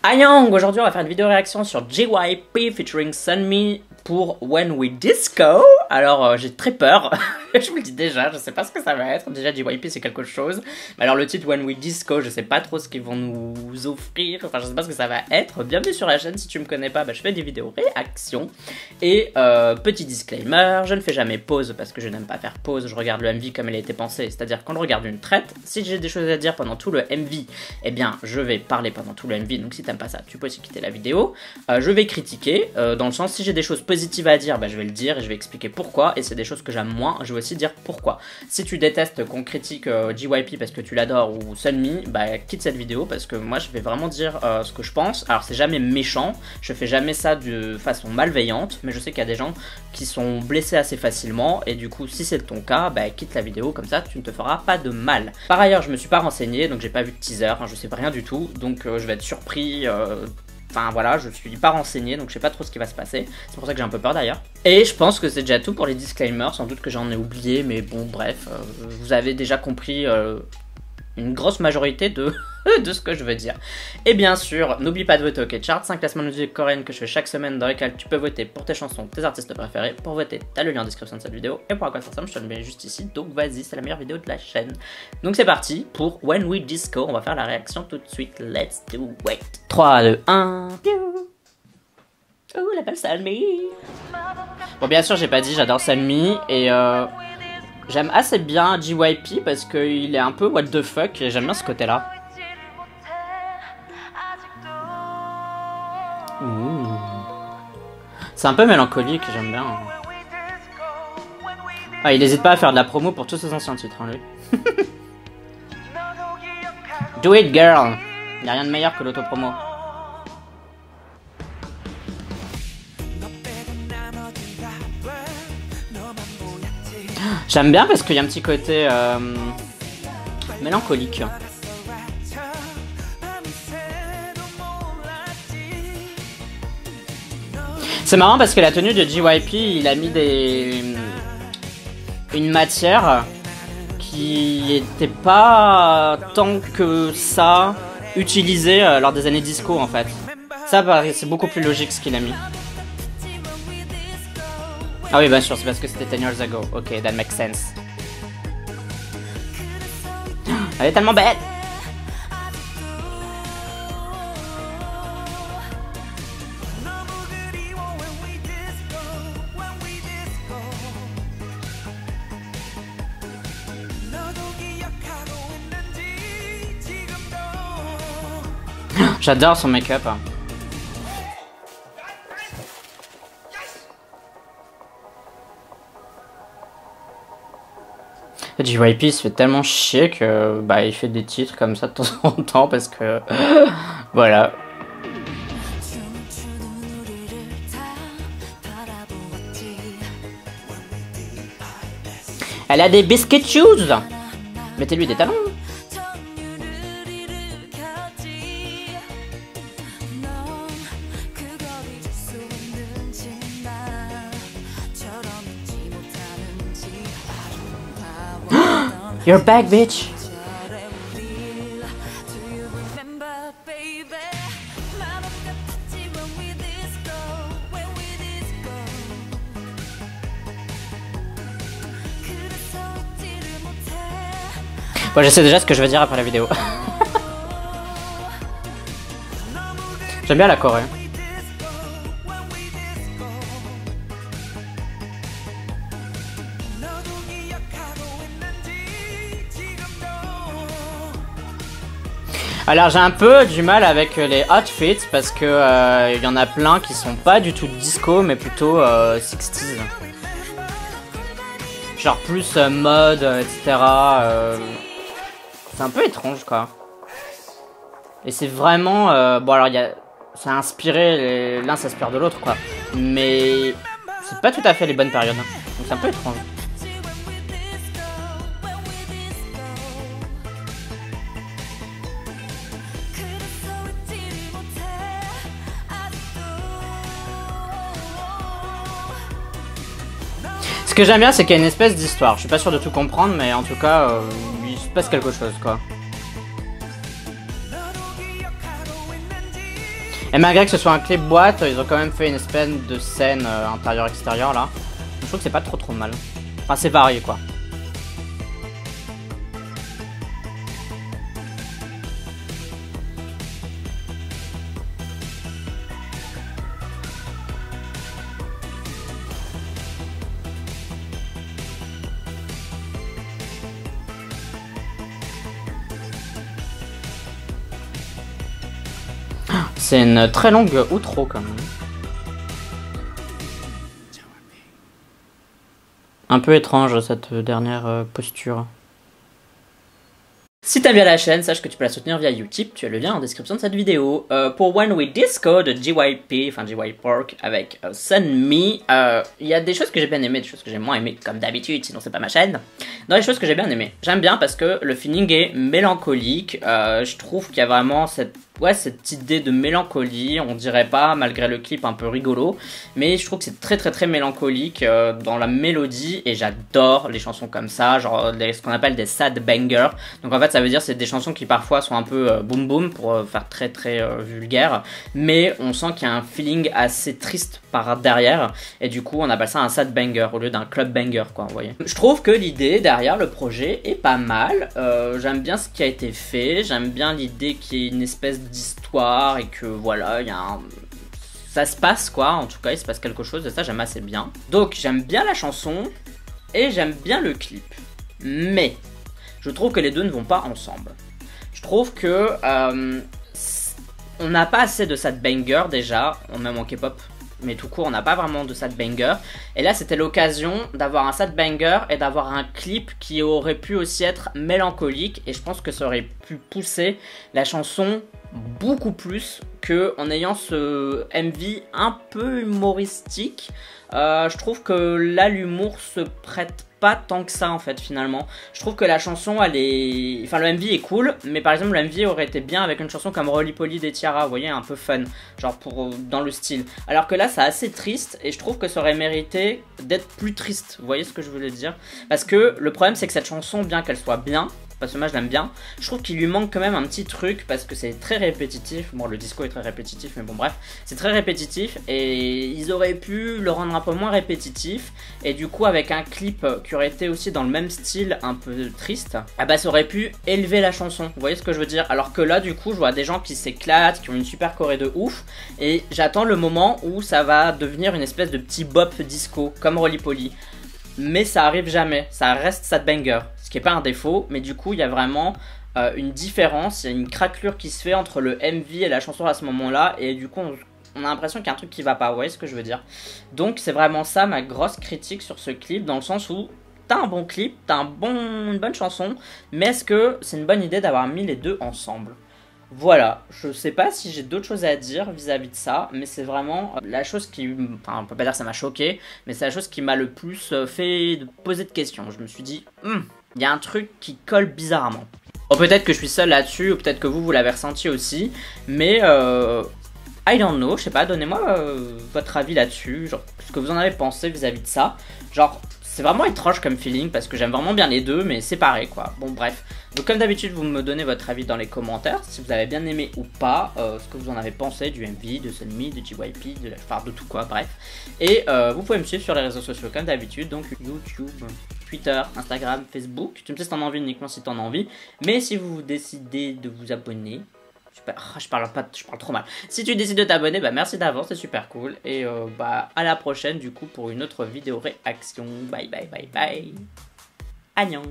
Ayang, aujourd'hui on va faire une vidéo réaction sur JYP featuring Sunmi pour When We Disco. Alors j'ai très peur, je vous le dis déjà, je sais pas ce que ça va être. Déjà JYP c'est quelque chose, mais alors le titre When We Disco, je sais pas trop ce qu'ils vont nous offrir, enfin je sais pas ce que ça va être. Bienvenue sur la chaîne, si tu me connais pas, je fais des vidéos réaction. Et petit disclaimer, je ne fais jamais pause parce que je n'aime pas faire pause, je regarde le MV comme il a été pensé, c'est-à-dire quand je regarde une traite, si j'ai des choses à dire pendant tout le MV, eh bien je vais parler pendant tout le MV, donc si t'aimes pas ça, tu peux aussi quitter la vidéo. Je vais critiquer, dans le sens si j'ai des choses positives à dire, je vais le dire et je vais expliquer pourquoi, et c'est des choses que j'aime moins, je vais aussi dire pourquoi. Si tu détestes qu'on critique JYP parce que tu l'adores ou Sunmi, quitte cette vidéo parce que moi je vais vraiment dire ce que je pense. Alors c'est jamais méchant, je fais jamais ça de façon malveillante, mais je sais qu'il y a des gens qui sont blessés assez facilement, et du coup si c'est ton cas, quitte la vidéo, comme ça tu ne te feras pas de mal. Par ailleurs je me suis pas renseigné, donc j'ai pas vu de teaser, je sais rien du tout, donc je vais être surpris. Enfin voilà, je suis pas renseigné, donc je sais pas trop ce qui va se passer. C'est pour ça que j'ai un peu peur d'ailleurs. Et je pense que c'est déjà tout pour les disclaimers, sans doute que j'en ai oublié, mais bon bref, vous avez déjà compris une grosse majorité de, de ce que je veux dire. Et bien sûr, n'oublie pas de voter au K-Chart, 5 classements de musique coréenne que je fais chaque semaine dans lesquels tu peux voter pour tes chansons, tes artistes préférés. Pour voter, t'as le lien en description de cette vidéo, et pour à quoi ça ressemble, je te le mets juste ici, donc vas-y, c'est la meilleure vidéo de la chaîne. Donc c'est parti pour When We Disco, on va faire la réaction tout de suite, let's do it. 3, 2, 1... Oh, la belle Sunmi. Bon, bien sûr, j'ai pas dit, j'adore Sunmi, et j'aime assez bien JYP parce qu'il est un peu what the fuck, et j'aime bien ce côté-là. C'est un peu mélancolique, j'aime bien. Ah, il hésite pas à faire de la promo pour tous ses anciens titres, hein, lui. Do it, girl. Y'a rien de meilleur que l'autopromo. J'aime bien parce qu'il y a un petit côté mélancolique. C'est marrant parce que la tenue de JYP, il a mis une matière qui était pas tant que ça utilisée lors des années disco en fait. Ça c'est beaucoup plus logique ce qu'il a mis. Ah oui, bien sûr, c'est parce que c'était 10 years ago. Ok, that makes sense. Elle est tellement belle. J'adore son make-up. JYP se fait tellement chier que il fait des titres comme ça de temps en temps parce que voilà. Elle a des biscuit shoes. Mettez-lui des talons. You're back, bitch. Bon, je sais déjà ce que je vais dire après la vidéo. J'aime bien la Corée. Alors j'ai un peu du mal avec les outfits parce que y en a plein qui sont pas du tout disco mais plutôt 60s. Genre plus mode, etc. C'est un peu étrange quoi. Et c'est vraiment... bon alors ça a inspiré, l'un s'inspire de l'autre quoi. Mais c'est pas tout à fait les bonnes périodes. Donc c'est un peu étrange. Ce que j'aime bien, c'est qu'il y a une espèce d'histoire. Je suis pas sûr de tout comprendre, mais en tout cas, il se passe quelque chose, quoi. Et malgré que ce soit un clip boîte, ils ont quand même fait une espèce de scène intérieure-extérieure là. Je trouve que c'est pas trop mal. Enfin, c'est varié quoi. C'est une très longue outro quand même. Un peu étrange cette dernière posture. Si t'aimes bien la chaîne, sache que tu peux la soutenir via Utip, tu as le lien en description de cette vidéo. Pour When We Disco de JYP, enfin JY Park avec Sunmi, il y a des choses que j'ai bien aimées, des choses que j'ai moins aimées, comme d'habitude, sinon c'est pas ma chaîne. Dans les choses que j'ai bien aimées, j'aime bien parce que le feeling est mélancolique, je trouve qu'il y a vraiment cette idée de mélancolie, on dirait pas, malgré le clip un peu rigolo, mais je trouve que c'est très mélancolique dans la mélodie, et j'adore les chansons comme ça, genre ce qu'on appelle des sad bangers. Donc en fait ça veut dire c'est des chansons qui parfois sont un peu boom boom pour faire très vulgaire, mais on sent qu'il y a un feeling assez triste par derrière, et du coup on appelle ça un sad banger au lieu d'un club banger quoi, vous voyez. Je trouve que l'idée derrière le projet est pas mal, j'aime bien ce qui a été fait, j'aime bien l'idée qu'il y ait une espèce d'histoire et que voilà, il y a un... ça se passe quoi, en tout cas il se passe quelque chose, et ça j'aime assez bien. Donc j'aime bien la chanson et j'aime bien le clip, mais je trouve que les deux ne vont pas ensemble. Je trouve que on n'a pas assez de sad banger déjà, même en K-pop, mais tout court on n'a pas vraiment de sad banger, et là c'était l'occasion d'avoir un sad banger et d'avoir un clip qui aurait pu aussi être mélancolique, et je pense que ça aurait pu pousser la chanson beaucoup plus que en ayant ce MV un peu humoristique. Je trouve que là l'humour se prête pas tant que ça en fait finalement. Je trouve que la chanson elle est... Enfin le MV est cool, mais par exemple le MV aurait été bien avec une chanson comme Roly Poly des Tiara, vous voyez, un peu fun, genre dans le style. Alors que là c'est assez triste, et je trouve que ça aurait mérité d'être plus triste, vous voyez ce que je voulais dire. Parce que le problème c'est que cette chanson, bien qu'elle soit bien, parce que moi je l'aime bien, je trouve qu'il lui manque quand même un petit truc, parce que c'est très répétitif. Bon, le disco est très répétitif, mais bon bref, c'est très répétitif, et ils auraient pu le rendre un peu moins répétitif, et du coup avec un clip qui aurait été aussi dans le même style un peu triste, ah bah ça aurait pu élever la chanson, vous voyez ce que je veux dire. Alors que là du coup je vois des gens qui s'éclatent, qui ont une super choré de ouf, et j'attends le moment où ça va devenir une espèce de petit bop disco comme Roly Poly, mais ça arrive jamais, ça reste sad banger, ce qui est pas un défaut, mais du coup il y a vraiment une différence, il y a une craquelure qui se fait entre le MV et la chanson à ce moment là, et du coup on a l'impression qu'il y a un truc qui va pas, vous voyez ce que je veux dire. Donc c'est vraiment ça ma grosse critique sur ce clip, dans le sens où t'as un bon clip, t'as une bonne chanson, mais est-ce que c'est une bonne idée d'avoir mis les deux ensemble? Voilà, je sais pas si j'ai d'autres choses à dire vis-à-vis de ça, mais c'est vraiment la chose qui... Enfin, on peut pas dire que ça m'a choqué, mais c'est la chose qui m'a le plus fait poser de questions. Je me suis dit, il y a un truc qui colle bizarrement. Bon, peut-être que je suis seul là-dessus, ou peut-être que vous l'avez ressenti aussi, mais I don't know, je sais pas, donnez-moi votre avis là-dessus, genre ce que vous en avez pensé vis-à-vis de ça. Genre, c'est vraiment étrange comme feeling, parce que j'aime vraiment bien les deux, mais séparés quoi. Bon bref, donc comme d'habitude vous me donnez votre avis dans les commentaires, si vous avez bien aimé ou pas, ce que vous en avez pensé du MV, de Sunmi, de JYP, de tout quoi, bref. Et vous pouvez me suivre sur les réseaux sociaux comme d'habitude, donc YouTube, Twitter, Instagram, Facebook. Tu me sais si t'en as envie uniquement si t'en as envie, mais si vous décidez de vous abonner... je parle trop mal. Si tu décides de t'abonner, bah merci d'avance, c'est super cool. Et bah à la prochaine du coup pour une autre vidéo réaction. Bye bye bye bye. Annyeong.